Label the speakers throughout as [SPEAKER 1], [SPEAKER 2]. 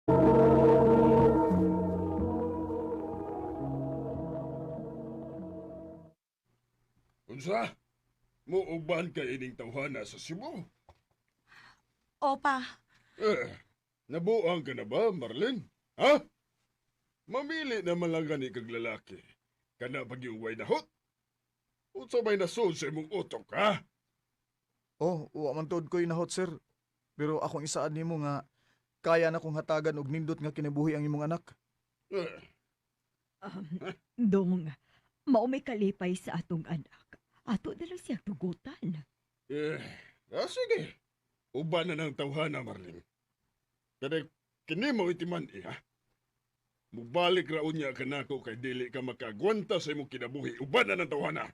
[SPEAKER 1] Unsa? Muuban ka ining tawhana sa Cebu?
[SPEAKER 2] Opa,
[SPEAKER 1] Nabuang ka na ba, Marlene? Ha? Mamili naman lang gani kag lalaki. Kana pag yung way nahot? Unsa may nasod sa imong utok, ha?
[SPEAKER 3] Oh, wa man tuod ko'y nahot, sir. Pero akong isaan nimo nga kaya na kong hatagan og nindot nga kinabuhi ang imong anak.
[SPEAKER 1] Eh,
[SPEAKER 4] Dong, mao may kalipay sa atong anak. Ato na lang siya tugutan.
[SPEAKER 1] Sige. Uban na ng tawhana, Marlene. Kada kini mo itiman, ha? Mubalik raon niya ka nako kay dili ka makagwanta sa imong kinabuhi. Uban na ng tawhana.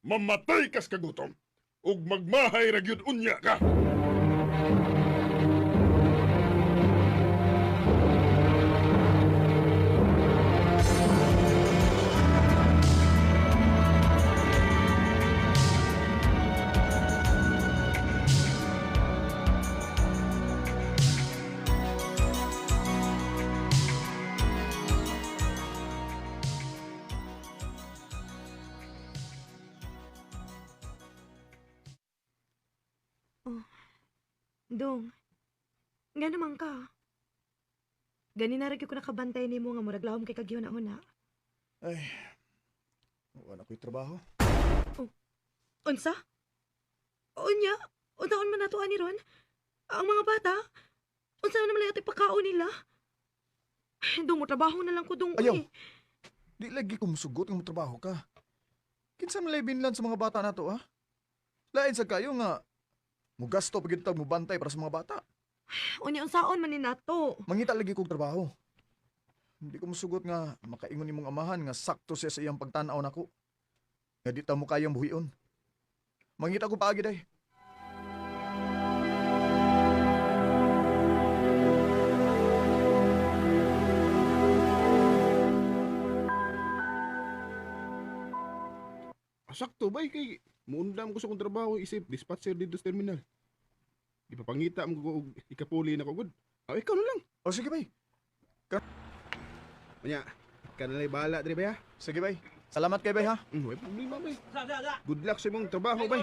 [SPEAKER 1] Mamatay kas kagutom. Ug magmahay ra gyud unya ka.
[SPEAKER 2] Dong. Nga naman ka. Gani na rin ko nakabantay ni mo nga muraglawom kay kagyo na una.
[SPEAKER 3] Ay, wala ko'y trabaho.
[SPEAKER 2] Unsa? Unya? Untaon man natuan ni Ron? Ang mga bata? Unsa naman lang ito'y pagkaon nila? Dong, mo trabaho na lang ko dong.
[SPEAKER 3] Ayaw. Di lagi ko musugot ng trabaho ka. Kinsa man labin lang sa mga bata na to, ha? Lain sa kayo nga, mugasto pag mo bantay para sa mga bata.
[SPEAKER 2] Unya, unsaon man ni nato?
[SPEAKER 3] Mangita lagi kong trabaho. Hindi ko musugot nga makaingon imong amahan nga sakto siya sa iyang pagtanaw nako. Nga di ta mo kayang buhion. Mangita ko paagi day.
[SPEAKER 5] Sakto ba kay muundam ko sa kong trabaho isip dispatcher dito sa terminal. Ipapangita mo ko og ikapuli na ko gud. Ikaw na lang.
[SPEAKER 3] O sige bay.
[SPEAKER 5] Nya, ka na lay bahala diri ba?
[SPEAKER 3] Sige bay. Salamat kay bay ha.
[SPEAKER 5] Way problema bay. Good luck sa imong trabaho bay.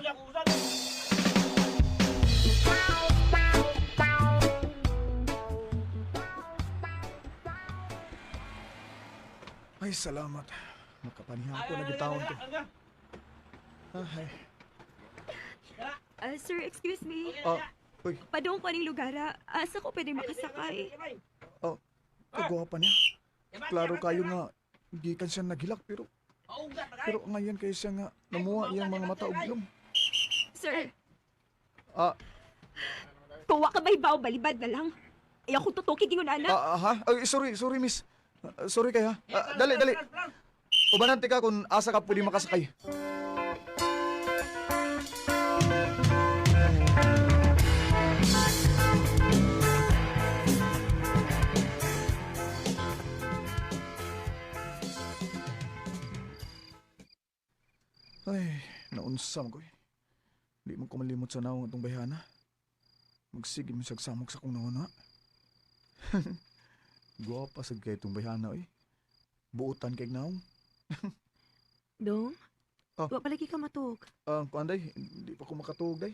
[SPEAKER 3] Ay salamat. Makapanihan ko nagitawon ko. Ay.
[SPEAKER 4] Sir, excuse me.
[SPEAKER 3] Uy,
[SPEAKER 4] Padong ko ning lugar. Asa ko pwede makasakay?
[SPEAKER 3] kagwapa niya. Klaro kayo nga, hindi kan siya naghilak pero ngayon kayo siya nga namuha iyang mga mata og ilong.
[SPEAKER 4] Sir,
[SPEAKER 3] Ah,
[SPEAKER 4] kuha ka ba balibad na lang? Ayaw ko tutuki gingon anak.
[SPEAKER 3] ha? Ay, sorry miss. Sorry kaya. Dali. Ubanan ka kung asa ka pwede makasakay. Ay, naunsam ko eh. Di mo ko malimot sa naong itong bayhana. Magsige mo sagsamok sa kong nauna. Gwapa sad kay itong bayhana eh. Buutan kay naong.
[SPEAKER 2] Dong?
[SPEAKER 3] Oh.
[SPEAKER 2] Wa palagi ka matug.
[SPEAKER 3] Kuanday, hindi pa ko makatuog day.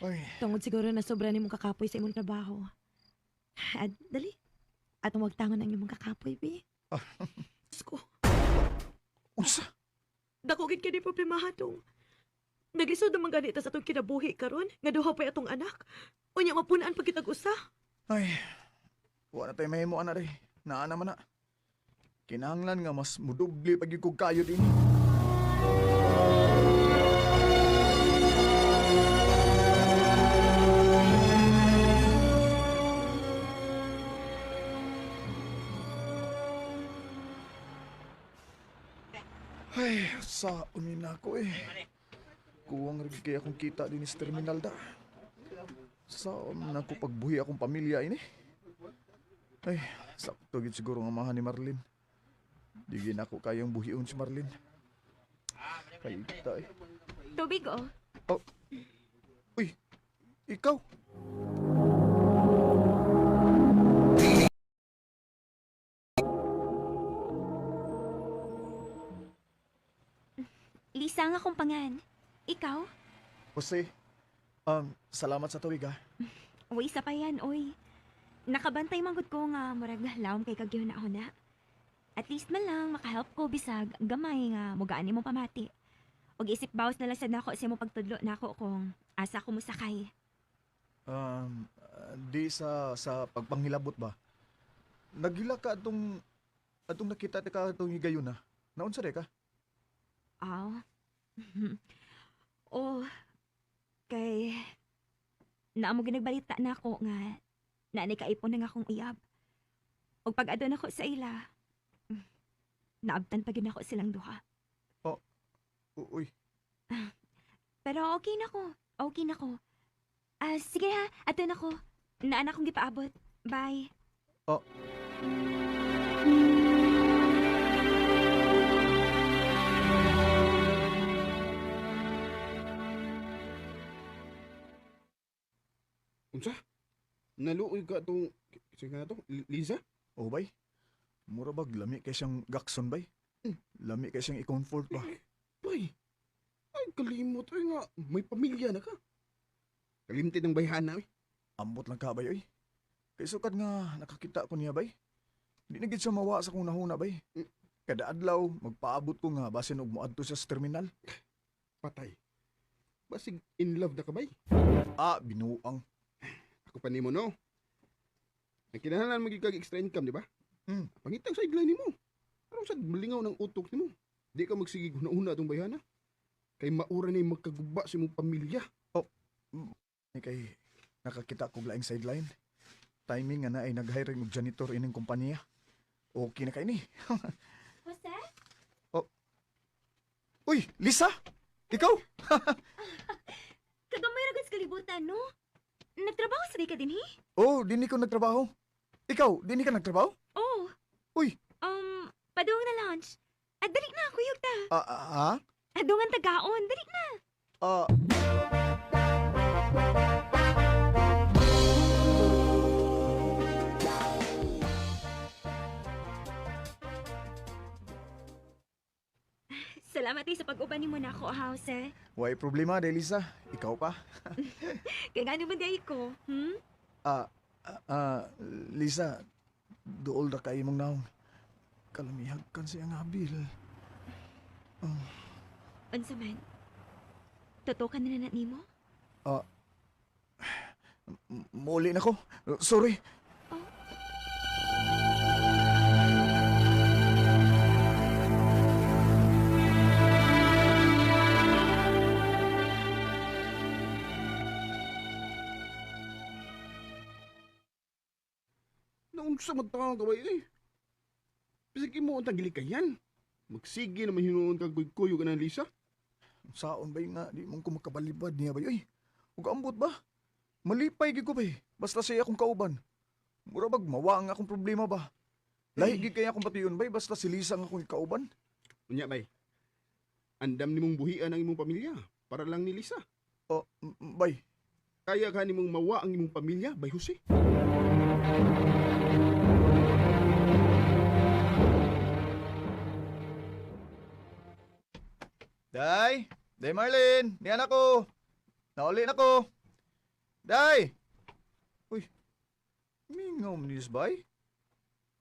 [SPEAKER 3] Ay,
[SPEAKER 2] Tungod siguro na sobra ni mong kakapoy sa imong trabaho. Dali. Atong magtangon ang imong kakapoy, be. Diyos ko.
[SPEAKER 3] unsa?
[SPEAKER 2] Dakogit ka di problemahan dong. Naglisod naman ganita sa atong kinabuhi karon nga duha pa atong anak. Unya mapunaan pa kitag usa.
[SPEAKER 3] Ay, wala tayo mahimo ana day. Naa naman na. Kinahanglan nga mas mudubli pag kog kayo din. Ay, sa unin na ako eh. Kuwang rin kaya akong kita din sa terminal da. Saan na ako pagbuhi akong pamilya ini? Ay, sakto gid siguro ang amahan ni Marlene. Di gin ako kayang buhion si Marlene. Kaita eh.
[SPEAKER 4] Tubig oh.
[SPEAKER 3] Oh. Uy, ikaw?
[SPEAKER 6] Lisa nga akong pangan. Ikaw?
[SPEAKER 3] Jose, salamat sa tuwig ha.
[SPEAKER 6] Uy, isa pa yan, uy. Nakabantay manggod ko nga murag lawom kay kagyo na ako na. At least man lang makahelp ko bisag gamay nga mugaan mo pamati. Og isip bawas na lang sad nako sa mo pagtudlo nako kung asa ko musakay.
[SPEAKER 3] Di sa pagpanghilabot ba? Naghila ka atong nakita ti ka atong higayon na. Naunsa de ka?
[SPEAKER 6] Aw. Oh, kay naamo ginagbalita na ako nga nanay kaipon na nga akong uyab. Og pag adon ako sa ila, naabtan pa gid ako silang duha.
[SPEAKER 3] Uy,
[SPEAKER 6] Pero okay na ko. Okay na ko. Sige ha, adon ako. Naan akong gipaabot. Bye.
[SPEAKER 5] Unsa? Naluoy ka tong kasi nga to, Liza?
[SPEAKER 3] oh bay. Mura bag lami kay siyang gakson bay. Lami kay siyang i-comfort ba.
[SPEAKER 5] Bay. Ay kalimot ay nga may pamilya na ka. Kalimti ng bayhana oy.
[SPEAKER 3] Ambot lang ka bay oy. Kay sukad nga nakakita ko niya bay. Di na gid siya mawa sa kung nahuna bay. Kada adlaw magpaabot ko nga basin og moadto siya sa terminal.
[SPEAKER 5] Patay. Basig in love na ka bay.
[SPEAKER 3] Binuang.
[SPEAKER 5] Ako pa nimo no. Ang kinahanglan magigag extra income, di ba?
[SPEAKER 3] Hmm.
[SPEAKER 5] Pangitang sideline nimo. Aron sa malingaw ng utok nimo. Di ka magsigig una atong bayhana. Kay maura ni magkaguba sa imong pamilya.
[SPEAKER 3] Kay nakakita ko laing sideline. Timing nga na ay nag-hiring og janitor ining kompanya. Okay na kay ni.
[SPEAKER 6] Jose?
[SPEAKER 3] Uy, Lisa! Ikaw?
[SPEAKER 6] Kagamay ragas kalibutan, no? Nagtrabaho sa ka din, he?
[SPEAKER 3] Dini ko nagtrabaho. Ikaw, dini ka nagtrabaho?
[SPEAKER 6] Oh.
[SPEAKER 3] Uy.
[SPEAKER 6] Padung na lunch. Dali na, kuyog ta.
[SPEAKER 3] Ha?
[SPEAKER 6] Adungan tagaon, dali na. Salamat sa pag-uban mo na ako, Jose.
[SPEAKER 3] Way problema, de Lisa. Ikaw pa.
[SPEAKER 6] Kaya nga naman day ko,
[SPEAKER 3] Lisa, dool na kayo mong naong. Kalamihag kan siyang habil.
[SPEAKER 6] Unsa man? Totoo ka na nimo?
[SPEAKER 3] Muli na ko. Sorry.
[SPEAKER 5] Naunsa man ta ka bay eh. Bisag imo ang tagilikayan. Magsige na mahinuon kag kuyo ka na Lisa.
[SPEAKER 3] Saon ba nga, di mong ko makabalibad niya ba yoy? Ug ambot ba? Malipay gid ko ba basta siya akong kauban. Mura bag mawa ang akong problema ba? Lahi gid kaya akong patiyon ba basta si Lisa ang akong kauban?
[SPEAKER 5] Unya bay. Andam nimong buhian ang imong pamilya para lang ni Lisa.
[SPEAKER 3] Bay.
[SPEAKER 5] Kaya ka nimong mawa ang imong pamilya, bay Jose.
[SPEAKER 3] Day! Day Marlene! Niyan ako! Nauli na ko! Day! Uy! Mingaw nis bay?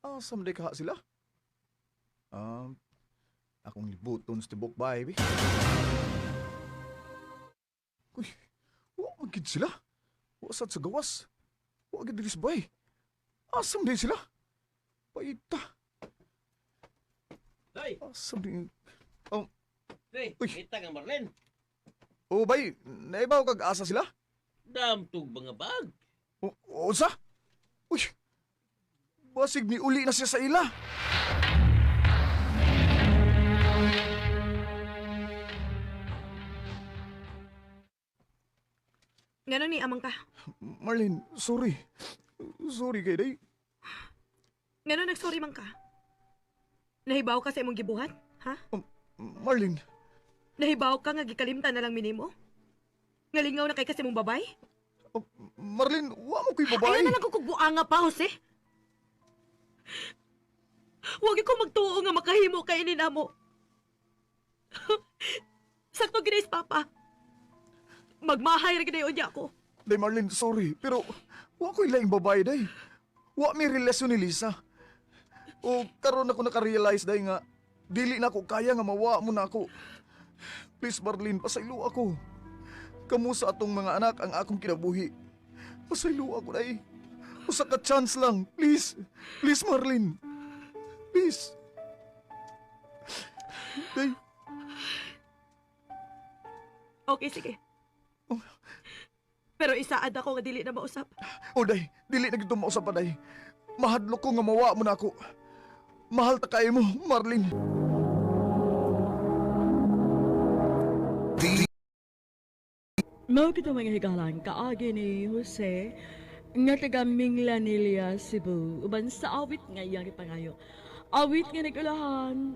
[SPEAKER 3] Asam day kaha sila? Akong libuton sa tibok bay, bi. Uy! Wagid sila! Wasad sa gawas! Wagid dilis bay! Asam day sila? Paita!
[SPEAKER 7] Day!
[SPEAKER 3] Asam day...
[SPEAKER 7] Day,
[SPEAKER 3] Uy.
[SPEAKER 7] kita nga Marlene.
[SPEAKER 3] Oh, bay! Naibaw kag asa sila?
[SPEAKER 7] Damtog mga bag.
[SPEAKER 3] Unsa? Uy! Basig ni uli na siya sa ila.
[SPEAKER 2] Ngano ni amang ka?
[SPEAKER 3] Marlene, sorry. Sorry kay day.
[SPEAKER 2] Ngano nagsorry man ka? Nahibaw ka sa imong gibuhat? Ha?
[SPEAKER 3] Marlene,
[SPEAKER 2] Nahibaw ka nga gikalimtan na lang minimo? Ngalingaw na kay kasi mong babay?
[SPEAKER 3] Marlene, wa mo ko'y
[SPEAKER 2] Ayaw
[SPEAKER 3] babae.
[SPEAKER 2] na lang ko kugbuanga pa, Jose. Huwag ko magtuo nga makahimo kay ninamo. Sakto ginais, Papa. Magmahay rin ginayon niya ako.
[SPEAKER 3] Day Marlene, sorry, pero wa ko ilaing babae, day. Wa may relasyon ni Lisa. O karon ako nakarealize, day nga, dili na ako kaya nga mawa mo na ako. Please, Marlene, pasaylo ako. Kamu sa atong mga anak ang akong kinabuhi. Pasaylo ako, day. Usa ka chance lang, please. Please, Marlene. Please. Day,
[SPEAKER 2] Okay, sige. Pero isaad ako nga dili na mausap.
[SPEAKER 3] o day, dili na gito mausap pa, day. Mahadlok ko nga mawa mo na ako. Mahal ta kayo mo, Marlene.
[SPEAKER 8] Mao kita mga higalan kaagi ni Jose nga taga Minglanilla, Cebu. Uban sa awit nga iyang ipangayo. Awit nga nagulahan,